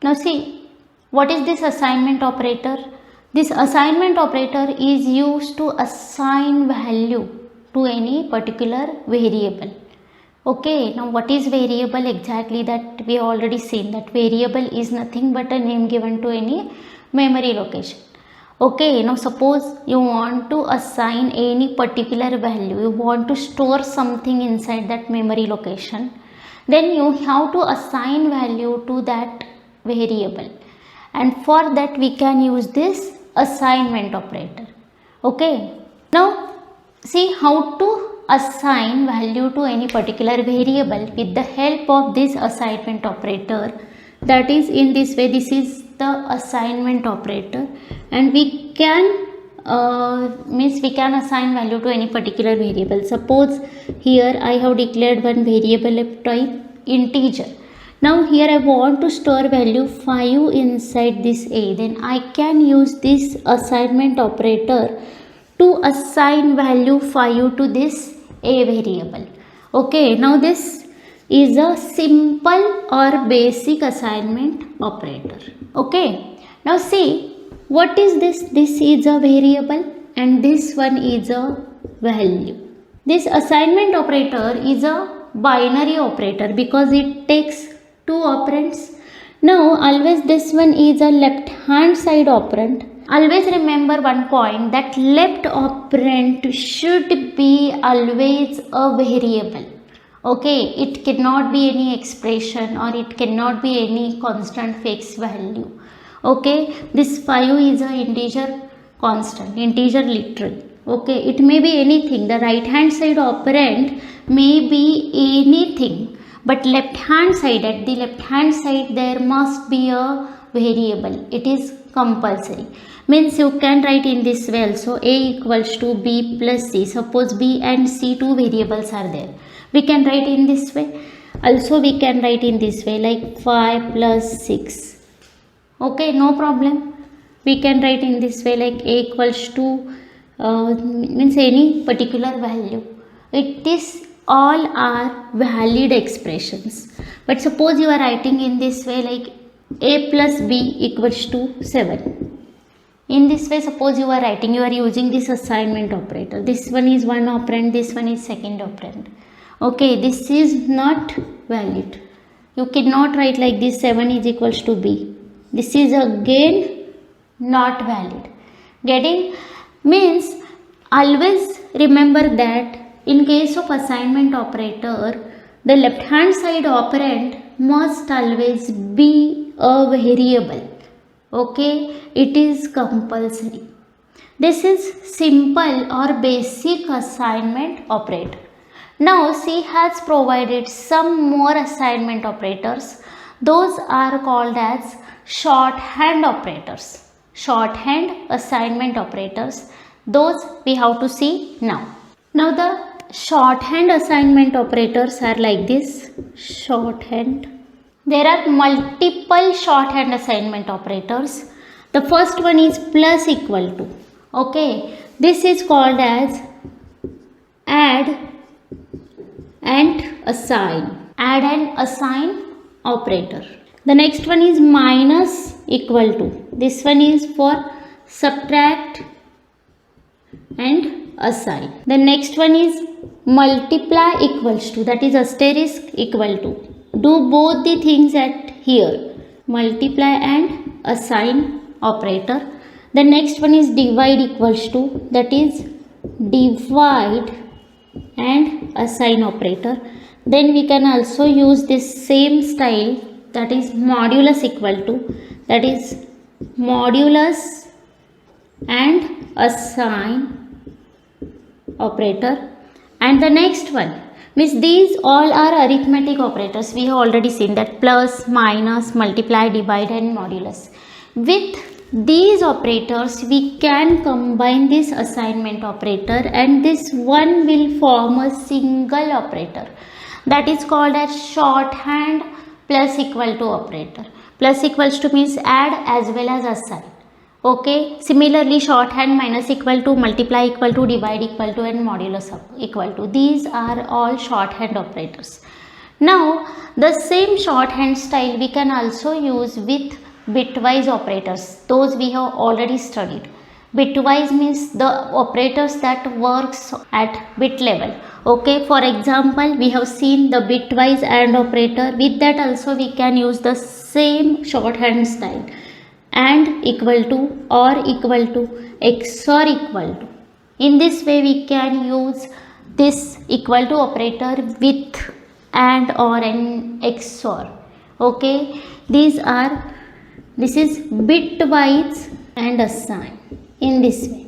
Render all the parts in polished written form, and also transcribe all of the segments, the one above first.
Now see, what is this assignment operator? This assignment operator is used to assign value to any particular variable. Okay, now what is variable exactly? That we already seen that variable is nothing but a name given to any memory location. Okay, now suppose you want to assign any particular value, you want to store something inside that memory location, then you have to assign value to that variable, and for that we can use this assignment operator. Okay, now see how to assign value to any particular variable with the help of this assignment operator. That is, in this way, this is the assignment operator, and we can we can assign value to any particular variable. Suppose here I have declared one variable of type integer. Now here I want to store value 5 inside this a, then I can use this assignment operator to assign value 5 to this a variable. Okay, now this is a simple or basic assignment operator. Okay, now see, what is this? This is a variable and this one is a value. This assignment operator is a binary operator because it takes two operands. Now always this one is a left hand side operand. Always remember one point, that left operand should be always a variable. Okay, it cannot be any expression or it cannot be any constant fixed value. Okay, this 5 is a integer constant, integer literal. Okay, it may be anything. The right hand side operand may be anything, but left hand side, at the left hand side there must be a variable. It is compulsory. Means you can write in this way also, a equals to b plus c. Suppose b and c two variables are there, we can write in this way. Also we can write in this way, like 5 plus 6. Okay, no problem. We can write in this way, like a equals to means any particular value. It is all are valid expressions. But suppose you are writing in this way, like a plus b equals to 7. In this way, suppose you are writing, you are using this assignment operator. This one is one operand, this one is second operand. Okay, this is not valid. You cannot write like this, 7 is equals to b. This is again not valid. Getting? Means always remember that in case of assignment operator, the left hand side operand must always be a variable. Okay, it is compulsory. This is simple or basic assignment operator. Now C has provided some more assignment operators. Those are called as shorthand operators. Shorthand assignment operators. Those we have to see now. Now the shorthand assignment operators are like this. Shorthand. There are multiple shorthand assignment operators. The first one is plus equal to. Okay, this is called as add and assign. Add and assign operator. The next one is minus equal to. This one is for subtract and assign. The next one is multiply equals to, that is asterisk equal to. Do both the things at here, multiply and assign operator. The next one is divide equals to, that is divide and assign operator. Then we can also use this same style, that is modulus equal to, that is modulus and assign operator. And the next one, means these all are arithmetic operators. We have already seen that plus, minus, multiply, divide and modulus. With these operators we can combine this assignment operator and this one will form a single operator. That is called as shorthand plus equal to operator. Plus equals to means add as well as assign. Okay, similarly shorthand minus equal to, multiply equal to, divide equal to and modulus equal to. These are all shorthand operators. Now the same shorthand style we can also use with bitwise operators. Those we have already studied. Bitwise means the operators that works at bit level. Okay, for example, we have seen the bitwise AND operator. With that also we can use the same shorthand style. AND equal to, OR equal to, XOR equal to. In this way we can use this equal to operator with AND, OR and XOR. Okay, this is bitwise and assign in this way.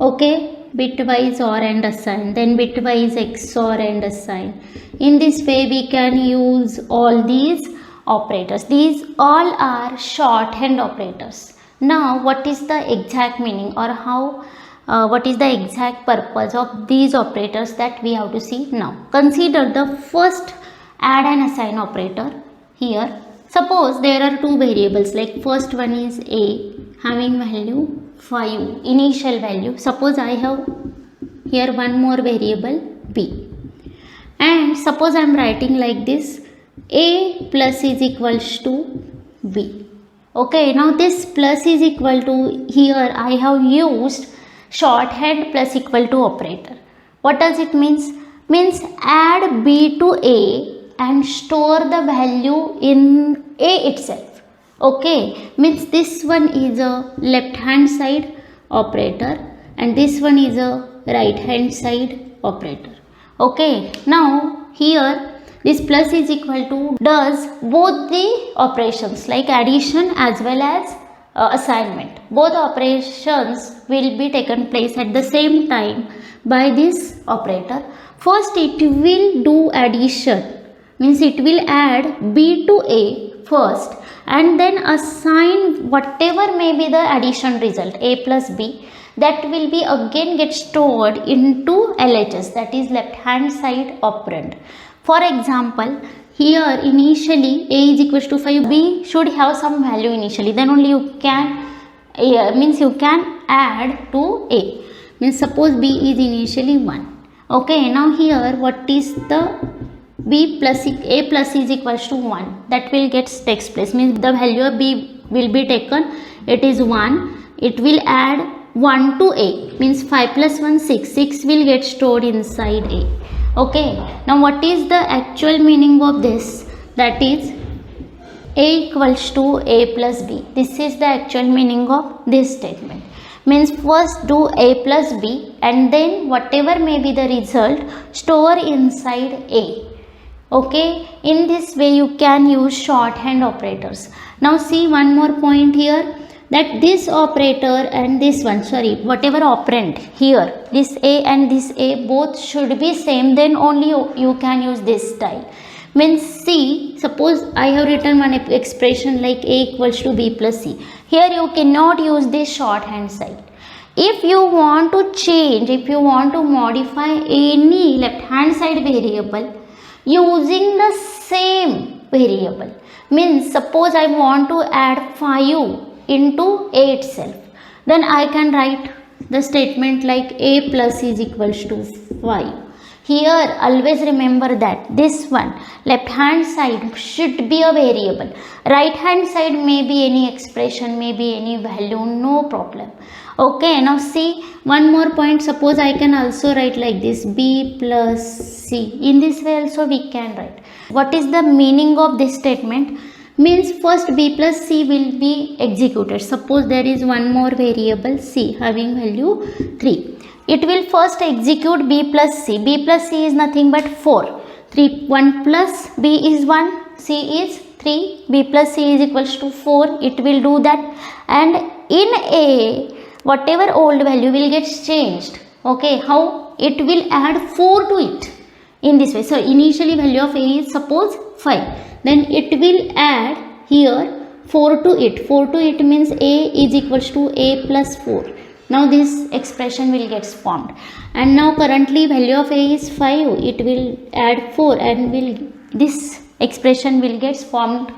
Okay, bitwise OR and assign, then bitwise XOR and assign. In this way we can use all these operators. These all are shorthand operators. Now what is the exact meaning, or how what is the exact purpose of these operators that we have to see now? Consider the first add and assign operator here. Suppose there are two variables, like first one is A having value 5, initial value. Suppose I have here one more variable B, and suppose I am writing like this: A plus is equals to B. Okay, now this plus is equal to, here I have used shorthand plus equal to operator. What does it means? Means add B to A and store the value in A itself. Okay, means this one is a left hand side operator and this one is a right hand side operator. Okay, now here this plus is equal to does both the operations, like addition as well as assignment. Both operations will be taken place at the same time by this operator. First it will do addition, means it will add B to A first and then assign whatever may be the addition result, A plus B, that will be again get stored into LHS, that is left hand side operand. For example, here initially A is equals to 5, B should have some value initially, then only you can means you can add to A. Means suppose B is initially 1. Okay, now here what is the B plus A plus is equals to 1, that will get takes place, means the value of B will be taken, it is 1, it will add 1 to A, means 5 plus 1 6, 6 will get stored inside A. Okay, now what is the actual meaning of this? That is A equals to A plus B. This is the actual meaning of this statement. Means first do A plus B and then whatever may be the result, store inside A. Okay, in this way you can use shorthand operators. Now see one more point here, that this operator and this one, whatever operand here, this A and this A both should be same, then only you can use this style. Means see, suppose I have written one expression like A equals to B plus C. Here you cannot use this shorthand style. If you want to change, if you want to modify any left hand side variable using the same variable, means suppose I want to add 5 into A itself, then I can write the statement like A plus is equals to 5. Here always remember that this one left hand side should be a variable, right hand side may be any expression, may be any value, no problem. Okay, now see one more point, suppose I can also write like this, B plus C. In this way also we can write. What is the meaning of this statement? Means first B plus C will be executed. Suppose there is one more variable C having value 3. It will first execute B plus C. B plus C is nothing but 4. 1 plus B is 1, C is 3, B plus C is equals to 4. It will do that, and in A whatever old value will get changed. Okay, how? It will add 4 to it in this way. So initially value of A is suppose 5. Then it will add here 4 to it. 4 to it means A is equals to A plus 4. Now this expression will get formed. And now currently value of A is 5. It will add 4 and this expression will get formed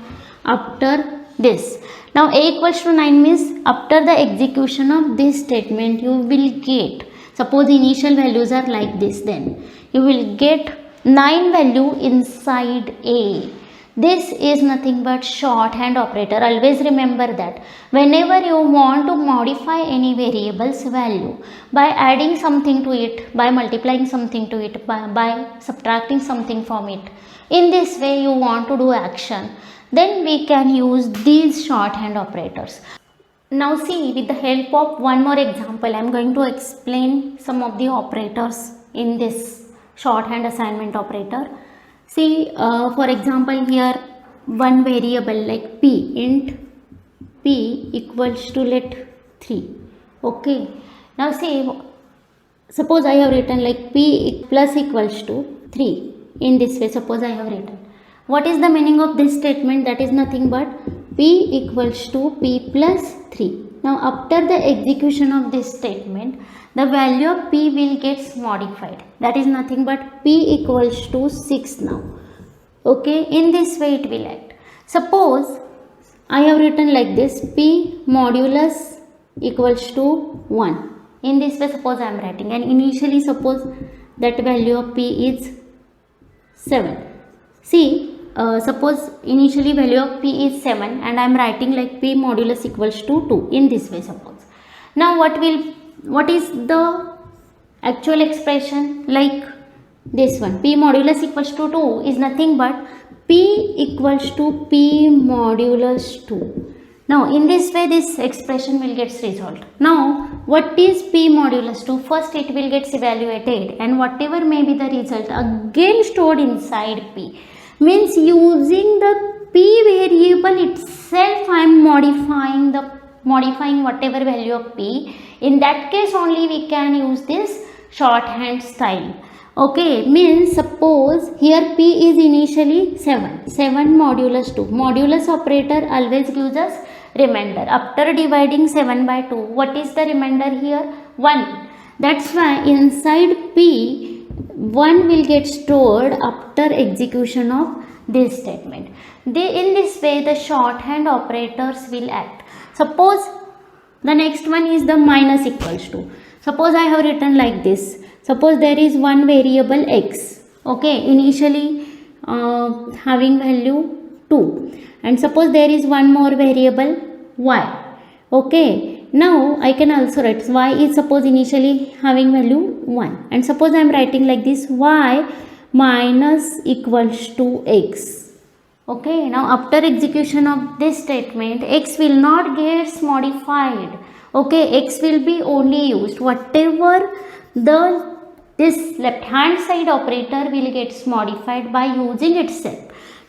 after this. Now A equals to 9 means after the execution of this statement you will get, suppose initial values are like this, then you will get 9 value inside A. This is nothing but shorthand operator. Always remember that whenever you want to modify any variable's value by adding something to it, by multiplying something to it, by subtracting something from it, in this way you want to do action, then we can use these shorthand operators. Now see, with the help of one more example, I am going to explain some of the operators in this shorthand assignment operator. See, for example, here one variable like p, int p equals to let 3. Okay. Now see, suppose I have written like p plus equals to 3. In this way, suppose I have written. What is the meaning of this statement? That is nothing but p equals to p plus 3. Now after the execution of this statement, the value of p will get modified. That is nothing but p equals to 6 now. Okay, in this way it will act. Suppose I have written like this, p modulus equals to 1. In this way suppose I am writing, and initially suppose that value of p is 7. See, suppose initially value of p is 7 and I am writing like p modulus equals to 2. In this way suppose. Now what is the actual expression? Like this one, p modulus equals to 2 is nothing but p equals to p modulus 2. Now in this way this expression will get resolved. Now what is p modulus 2? First it will get evaluated and whatever may be the result again stored inside p. Means using the p variable itself I am modifying whatever value of p. In that case only we can use this shorthand style. Okay, means suppose here p is initially 7 modulus 2. Modulus operator always gives us remainder. After dividing 7 by 2, what is the remainder here? 1. That's why inside p 1 will get stored after execution of this statement. In this way the shorthand operators will act. Suppose the next one is the minus equals to. Suppose I have written like this. Suppose there is one variable x. Okay, initially having value 2. And suppose there is one more variable y. Okay, now I can also write y is suppose initially having value 1. And suppose I am writing like this, y minus equals to x. Okay, now after execution of this statement, x will not get modified. Okay, x will be only used. Whatever this left hand side operator will get modified by using itself.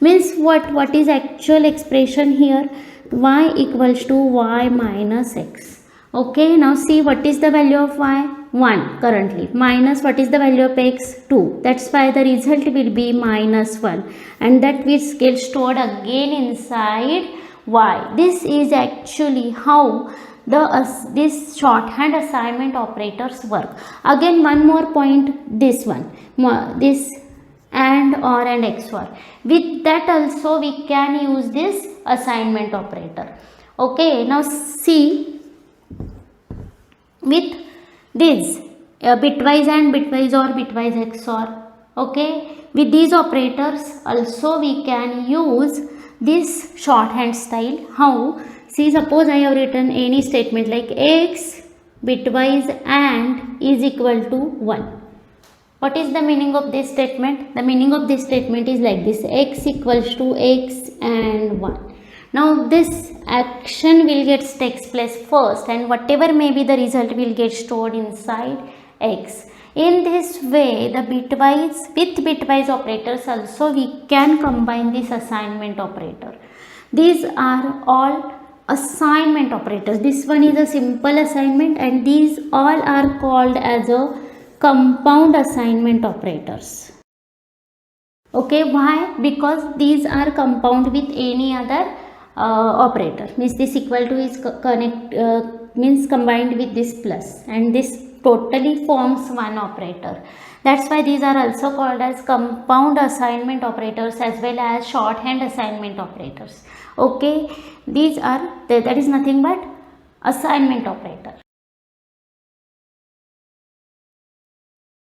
Means what is actual expression here? Y equals to y minus x. Okay, now see what is the value of y? 1 currently. Minus what is the value of x? 2. That's why the result will be minus 1. And that will get stored again inside y. This is actually how this shorthand assignment operators work. Again one more point, this one. This and or and XOR. With that also we can use this assignment operator. Okay, now see, with this bitwise and bitwise or bitwise XOR. Okay, with these operators also we can use this shorthand style. How? See, suppose I have written any statement like x bitwise and is equal to 1. What is the meaning of this statement? The meaning of this statement is like this, x equals to x and 1. Now this action will takes place first and whatever may be the result will get stored inside x. In this way with bitwise operators also we can combine this assignment operator. These are all assignment operators. This one is a simple assignment and these all are called as a compound assignment operators. Okay, why? Because these are compound with any other operator. Means this equal to is means combined with this plus and this totally forms one operator. That's why these are also called as compound assignment operators as well as shorthand assignment operators. Okay, these are that is nothing but assignment operator.